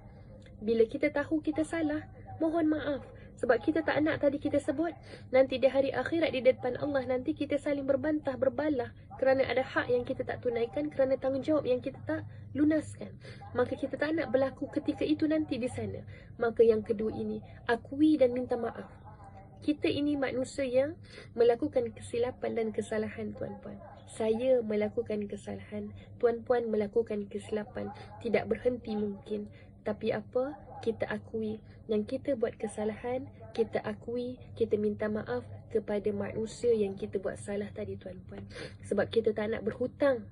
Bila kita tahu kita salah, mohon maaf. Sebab kita tak nak tadi kita sebut, nanti di hari akhirat di depan Allah, nanti kita saling berbantah, berbalah kerana ada hak yang kita tak tunaikan, kerana tanggungjawab yang kita tak lunaskan. Maka kita tak nak berlaku ketika itu nanti di sana. Maka yang kedua ini, akui dan minta maaf. Kita ini manusia yang melakukan kesilapan dan kesalahan tuan-puan. Saya melakukan kesalahan, tuan-puan melakukan kesilapan. Tidak berhenti mungkin. Tapi apa? Kita akui yang kita buat kesalahan, kita akui, kita minta maaf kepada manusia yang kita buat salah tadi tuan-puan. Sebab kita tak nak berhutang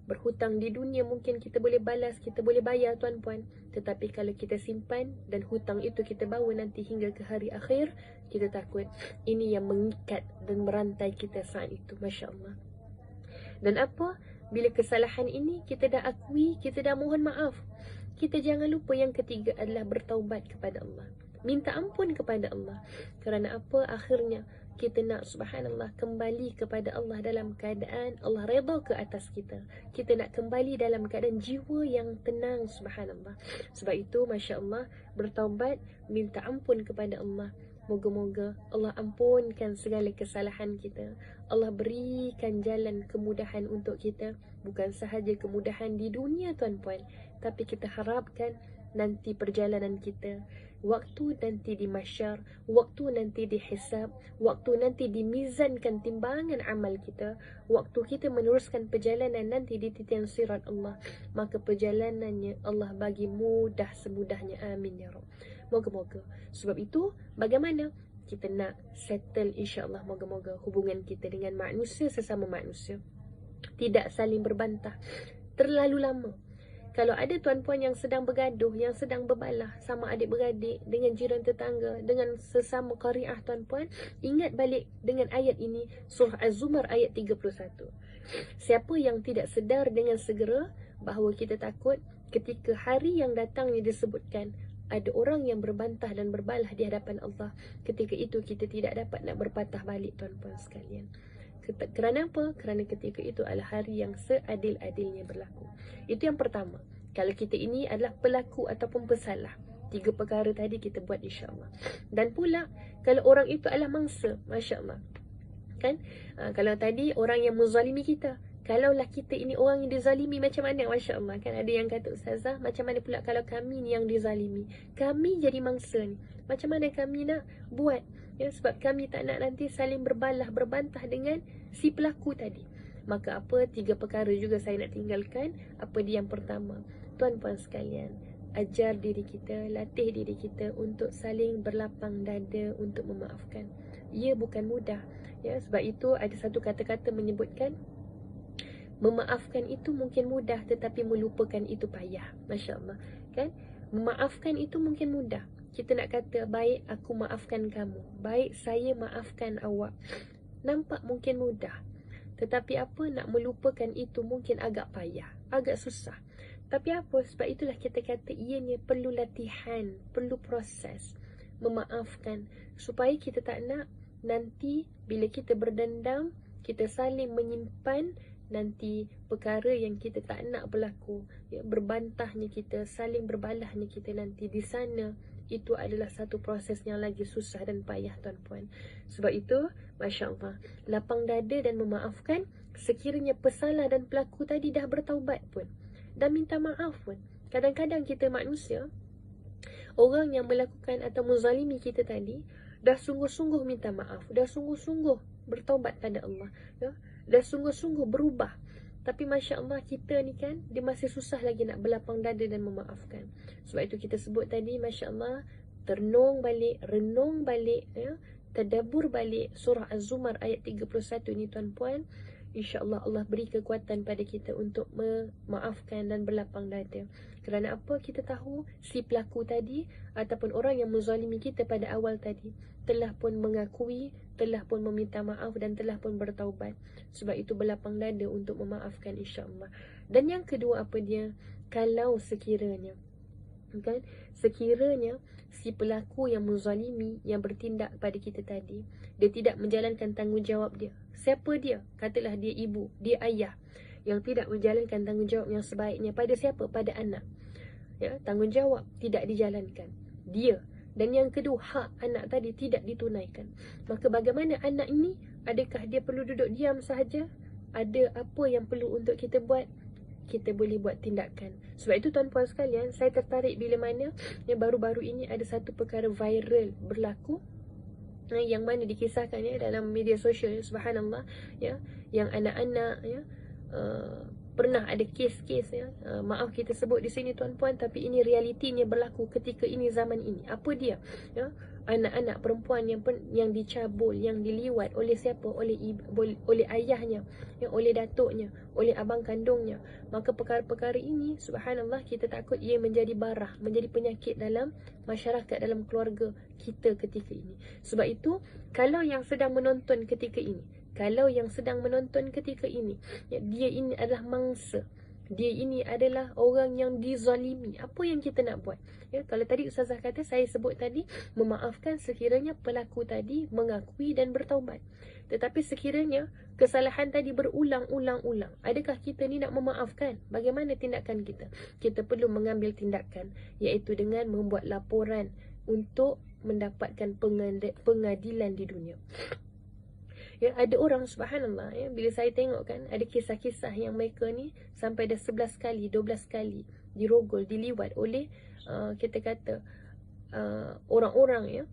Berhutang di dunia mungkin kita boleh balas, kita boleh bayar tuan-puan. Tetapi kalau kita simpan dan hutang itu kita bawa nanti hingga ke hari akhir, kita takut ini yang mengikat dan merantai kita saat itu. Masya Allah. Dan apa? Bila kesalahan ini kita dah akui, kita dah mohon maaf, kita jangan lupa yang ketiga adalah bertaubat kepada Allah. Minta ampun kepada Allah. Kerana apa? Akhirnya kita nak, subhanallah, kembali kepada Allah dalam keadaan Allah redha ke atas kita. Kita nak kembali dalam keadaan jiwa yang tenang, subhanallah. Sebab itu, Masya Allah, bertaubat, minta ampun kepada Allah. Moga-moga Allah ampunkan segala kesalahan kita. Allah berikan jalan kemudahan untuk kita. Bukan sahaja kemudahan di dunia, tuan-puan, tapi kita harapkan nanti perjalanan kita, waktu nanti di mahsyar, waktu nanti dihisab, waktu nanti dimizankan timbangan amal kita, waktu kita meneruskan perjalanan nanti di titian sirat Allah, maka perjalanannya Allah bagi mudah semudahnya. Amin ya Rabb. Moga-moga. Sebab itu, bagaimana kita nak settle, insya-Allah, moga-moga hubungan kita dengan manusia, sesama manusia tidak saling berbantah terlalu lama. Kalau ada tuan-puan yang sedang bergaduh, yang sedang berbalah sama adik-beradik, dengan jiran tetangga, dengan sesama qariah, tuan-puan, ingat balik dengan ayat ini, surah Az-Zumar ayat 31. Siapa yang tidak sedar dengan segera bahawa kita takut ketika hari yang datangnya disebutkan ada orang yang berbantah dan berbalah di hadapan Allah, ketika itu kita tidak dapat nak berpatah balik, tuan-puan sekalian. Kerana apa? Kerana ketika itu adalah hari yang seadil-adilnya berlaku. Itu yang pertama. Kalau kita ini adalah pelaku ataupun pesalah, 3 perkara tadi kita buat, insya-Allah. Dan pula kalau orang itu adalah mangsa, masya-Allah, kan? Kalau tadi orang yang menzalimi kita, kalaulah kita ini orang yang dizalimi, macam mana? Masya Allah, kan ada yang kata, Ustazah, macam mana pula kalau kami ni yang dizalimi, kami jadi mangsa ni, macam mana kami nak buat? Ya, sebab kami tak nak nanti saling berbalah, berbantah dengan si pelaku tadi. Maka apa? 3 perkara juga saya nak tinggalkan. Apa dia? Yang pertama, tuan-puan sekalian, ajar diri kita, latih diri kita untuk saling berlapang dada untuk memaafkan. Ia bukan mudah, ya. Sebab itu ada satu kata-kata menyebutkan, memaafkan itu mungkin mudah, tetapi melupakan itu payah. Masya Allah, kan? Memaafkan itu mungkin mudah. Kita nak kata, baik, aku maafkan kamu, baik, saya maafkan awak, nampak mungkin mudah. Tetapi apa? Nak melupakan itu mungkin agak payah, agak susah. Tapi apa? Sebab itulah kita kata ianya perlu latihan, perlu proses memaafkan, supaya kita tak nak nanti bila kita berdendam, kita saling menyimpan nanti perkara yang kita tak nak berlaku, ya, berbantahnya kita, saling berbalahnya kita nanti di sana. Itu adalah satu proses yang lagi susah dan payah, tuan-puan. Sebab itu, Masya Allah, lapang dada dan memaafkan. Sekiranya pesalah dan pelaku tadi dah bertaubat pun, dah minta maaf pun, kadang-kadang kita manusia, orang yang melakukan atau menzalimi kita tadi, dah sungguh-sungguh minta maaf, dah sungguh-sungguh bertaubat pada Allah, ya, dah sungguh-sungguh berubah. Tapi Masya Allah, kita ni kan, dia masih susah lagi nak berlapang dada dan memaafkan. Sebab itu kita sebut tadi, Masya Allah, renung balik, ya, tadabbur balik surah Az-Zumar ayat 31 ni, tuan-puan. InsyaAllah Allah beri kekuatan pada kita untuk memaafkan dan berlapang dada. Kerana apa? Kita tahu si pelaku tadi ataupun orang yang menzalimi kita pada awal tadi telah pun mengakui, telah pun meminta maaf dan telah pun bertaubat. Sebab itu berlapang dada untuk memaafkan, insyaAllah. Dan yang kedua apa dia? Kalau sekiranya, kan, sekiranya si pelaku yang menzalimi, yang bertindak pada kita tadi, dia tidak menjalankan tanggungjawab dia. Siapa dia? Katalah dia ibu, dia ayah, yang tidak menjalankan tanggungjawab yang sebaiknya pada siapa? Pada anak, ya, tanggungjawab tidak dijalankan dia. Dan yang kedua, hak anak tadi tidak ditunaikan. Maka bagaimana anak ini? Adakah dia perlu duduk diam sahaja? Ada apa yang perlu untuk kita buat? Kita boleh buat tindakan. Sebab itu, tuan-puan sekalian, saya tertarik bila mana yang baru-baru ini ada satu perkara viral berlaku, yang mana dikisahkan, ya, dalam media sosial, subhanallah, ya, yang anak-anak, ya, pernah ada kes-kes ya. Maaf kita sebut di sini tuan-puan, tapi ini realitinya berlaku ketika ini, zaman ini. Apa dia? Ya, anak-anak perempuan yang dicabul, yang diliwat oleh siapa? Oleh ayahnya, ya, oleh datuknya, oleh abang kandungnya. Maka perkara-perkara ini, subhanallah, kita takut ia menjadi barah, menjadi penyakit dalam masyarakat, dalam keluarga kita ketika ini. Sebab itu, kalau yang sedang menonton ketika ini, ya, dia ini adalah mangsa, dia ini adalah orang yang dizalimi, apa yang kita nak buat? Ya, kalau tadi Ustazah kata, saya sebut tadi, memaafkan sekiranya pelaku tadi mengakui dan bertaubat. Tetapi sekiranya kesalahan tadi berulang-ulang-ulang, adakah kita ni nak memaafkan? Bagaimana tindakan kita? Kita perlu mengambil tindakan, iaitu dengan membuat laporan untuk mendapatkan pengadilan di dunia. Ya, ada orang subhanallah, ya, bila saya tengok kan, ada kisah-kisah yang mereka ni sampai dah 11 kali, 12 kali dirogol, diliwat oleh kita kata orang-orang ya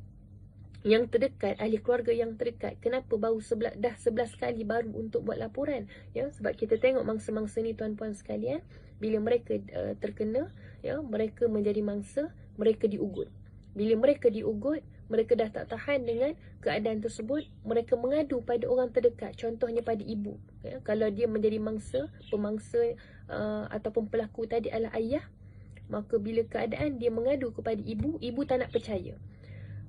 yang terdekat, ahli keluarga yang terdekat. Kenapa baru 11 kali baru untuk buat laporan? Ya, sebab kita tengok mangsa-mangsa ni tuan-puan sekalian, bila mereka terkena, ya, mereka menjadi mangsa, mereka diugut. Bila mereka diugut, mereka dah tak tahan dengan keadaan tersebut, mereka mengadu pada orang terdekat, contohnya pada ibu. Ya, kalau dia menjadi pemangsa ataupun pelaku tadi adalah ayah, maka bila keadaan dia mengadu kepada ibu, ibu tak nak percaya.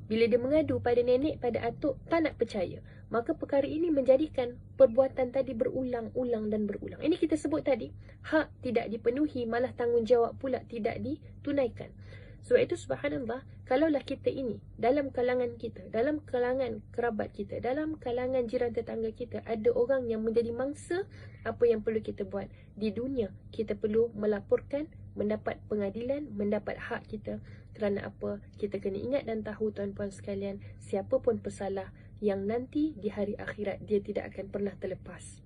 Bila dia mengadu pada nenek, pada atuk, tak nak percaya. Maka perkara ini menjadikan perbuatan tadi berulang-ulang dan berulang. Ini kita sebut tadi, hak tidak dipenuhi, malah tanggungjawab pula tidak ditunaikan. Sebab itu subhanallah, kalaulah kita ini dalam kalangan kita, dalam kalangan kerabat kita, dalam kalangan jiran tetangga kita, ada orang yang menjadi mangsa, apa yang perlu kita buat? Di dunia, kita perlu melaporkan, mendapat pengadilan, mendapat hak kita. Kerana apa? Kita kena ingat dan tahu tuan-puan sekalian, siapa pun pesalah yang nanti di hari akhirat dia tidak akan pernah terlepas.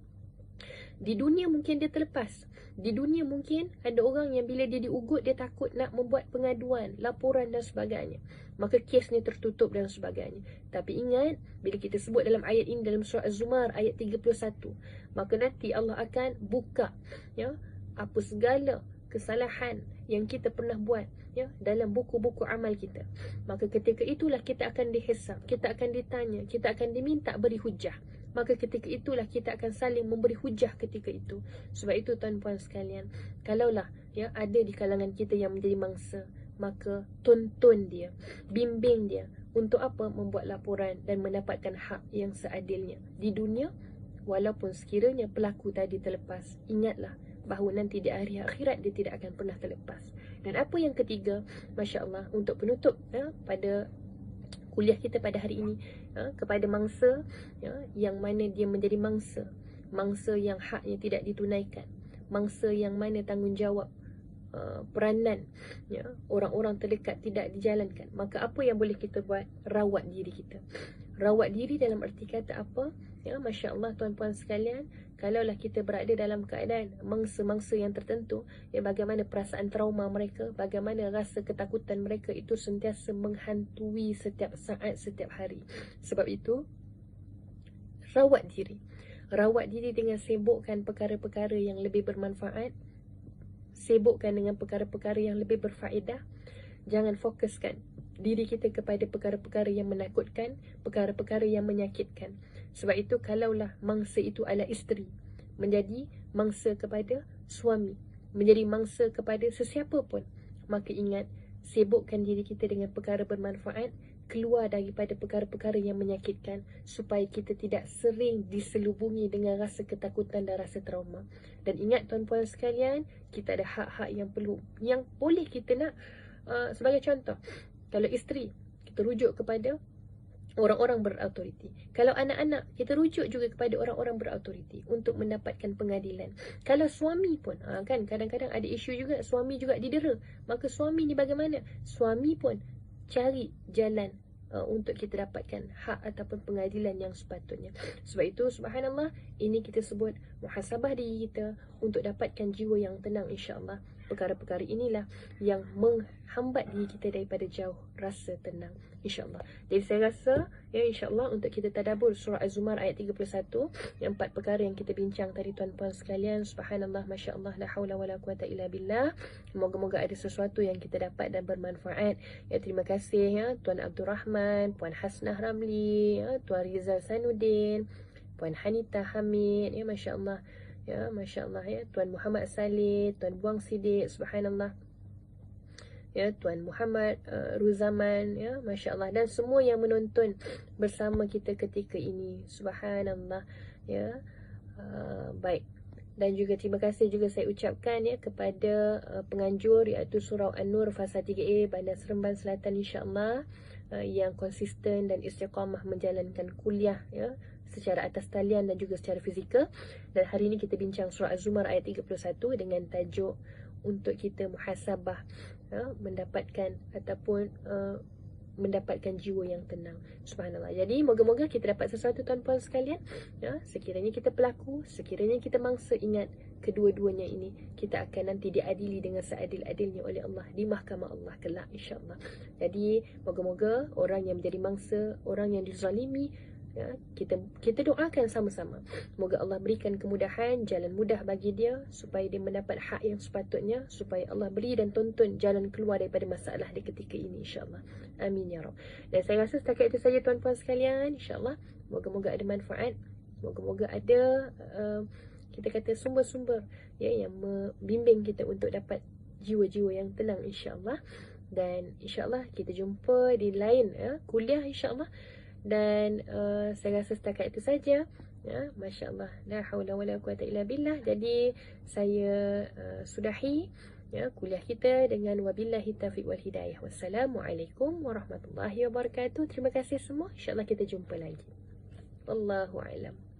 Di dunia mungkin dia terlepas. Di dunia mungkin ada orang yang bila dia diugut, dia takut nak membuat pengaduan, laporan dan sebagainya. Maka kes ni tertutup dan sebagainya. Tapi ingat, bila kita sebut dalam ayat ini, dalam surah Az-Zumar ayat 31, maka nanti Allah akan buka, ya, apa segala kesalahan yang kita pernah buat, ya, dalam buku-buku amal kita. Maka ketika itulah kita akan dihisap, kita akan ditanya, kita akan diminta beri hujah. Maka ketika itulah kita akan saling memberi hujah ketika itu. Sebab itu tuan-puan sekalian, kalaulah ya ada di kalangan kita yang menjadi mangsa, maka tuntun dia, bimbing dia untuk apa? Membuat laporan dan mendapatkan hak yang seadilnya di dunia. Walaupun sekiranya pelaku tadi terlepas, ingatlah bahawa nanti di hari akhirat dia tidak akan pernah terlepas. Dan apa yang ketiga, Masya Allah, untuk penutup ya, pada kuliah kita pada hari ini, kepada mangsa ya, yang mana dia menjadi mangsa yang haknya tidak ditunaikan, mangsa yang mana tanggungjawab peranan ya, orang-orang terdekat tidak dijalankan. Maka apa yang boleh kita buat? Rawat diri kita. Rawat diri dalam erti kata apa? Ya, Masya Allah tuan-puan sekalian, kalaulah kita berada dalam keadaan mangsa-mangsa yang tertentu, ya, bagaimana perasaan trauma mereka, bagaimana rasa ketakutan mereka itu sentiasa menghantui setiap saat, setiap hari. Sebab itu, rawat diri. Rawat diri dengan sibukkan perkara-perkara yang lebih bermanfaat, sibukkan dengan perkara-perkara yang lebih berfaedah. Jangan fokuskan diri kita kepada perkara-perkara yang menakutkan, perkara-perkara yang menyakitkan. Sebab itu kalaulah mangsa itu adalah isteri, menjadi mangsa kepada suami, menjadi mangsa kepada sesiapa pun, maka ingat, sibukkan diri kita dengan perkara bermanfaat, keluar daripada perkara-perkara yang menyakitkan, supaya kita tidak sering diselubungi dengan rasa ketakutan dan rasa trauma. Dan ingat tuan-puan sekalian, kita ada hak-hak yang boleh kita nak. Sebagai contoh, kalau isteri, kita rujuk kepada orang-orang berautoriti. Kalau anak-anak, kita rujuk juga kepada orang-orang berautoriti untuk mendapatkan pengadilan. Kalau suami pun, kan kadang-kadang ada isu juga, suami juga didera. Maka suami ni bagaimana? Suami pun cari jalan untuk kita dapatkan hak ataupun pengadilan yang sepatutnya. Sebab itu subhanallah, ini kita sebut muhasabah diri kita untuk dapatkan jiwa yang tenang insya-Allah. perkara-perkara inilah yang menghambat diri kita daripada jauh rasa tenang, insyaAllah. Jadi saya rasa ya, insyaAllah untuk kita tadabbur surah Az-Zumar ayat 31, yang 4 perkara yang kita bincang tadi tuan-puan sekalian. Subhanallah, masya-Allah, la haula wala quwata illa billah. Moga-moga ada sesuatu yang kita dapat dan bermanfaat. Ya, terima kasih ya Tuan Abdul Rahman, Puan Hasnah Ramli, ya, Tuan Rizal Sanuddin, Puan Hanita Hamid, ya masya-Allah. Ya, masya-Allah ya, Tuan Muhammad Saleh, Tuan Buang Sidik, subhanallah. Ya, Tuan Muhammad Ruzaman, ya masya-Allah, dan semua yang menonton bersama kita ketika ini, subhanallah ya. Baik, dan juga terima kasih juga saya ucapkan ya kepada penganjur, iaitu Surau An-Nur Fasa 3A Bandar Seremban Selatan, insya-Allah, yang konsisten dan istiqamah menjalankan kuliah ya secara atas talian dan juga secara fizikal. Dan hari ini kita bincang surah Az-Zumar ayat 31 dengan tajuk untuk kita muhasabah, ya, mendapatkan ataupun mendapatkan jiwa yang tenang. Subhanallah. Jadi moga-moga kita dapat sesuatu tuan-puan sekalian. Ya, sekiranya kita pelaku, sekiranya kita mangsa, ingat kedua-duanya ini kita akan nanti diadili dengan seadil-adilnya oleh Allah di mahkamah Allah kelak, insya-Allah. Jadi moga-moga orang yang menjadi mangsa, orang yang dizalimi, ya, kita doakan sama-sama. Moga Allah berikan kemudahan, jalan mudah bagi dia supaya dia mendapat hak yang sepatutnya, supaya Allah beri dan tonton jalan keluar daripada masalah di ketika ini, insya-Allah. Amin ya Rabb. Dan saya rasa setakat itu saja tuan-puan sekalian, insya-Allah. Moga-moga ada manfaat, moga-moga ada kita kata sumber-sumber ya yang membimbing kita untuk dapat jiwa-jiwa yang tenang, insya-Allah. Dan insya-Allah kita jumpa di lain kuliah, insya-Allah. Dan saya rasa setakat itu saja ya, masya-Allah, la haula wala quwata illa billah. Jadi saya sudahi ya kuliah kita dengan wabillahi taufiq wal hidayah. Wassalamualaikum warahmatullahi wabarakatuh. Terima kasih semua, insya-Allah kita jumpa lagi. Wallahu a'lam.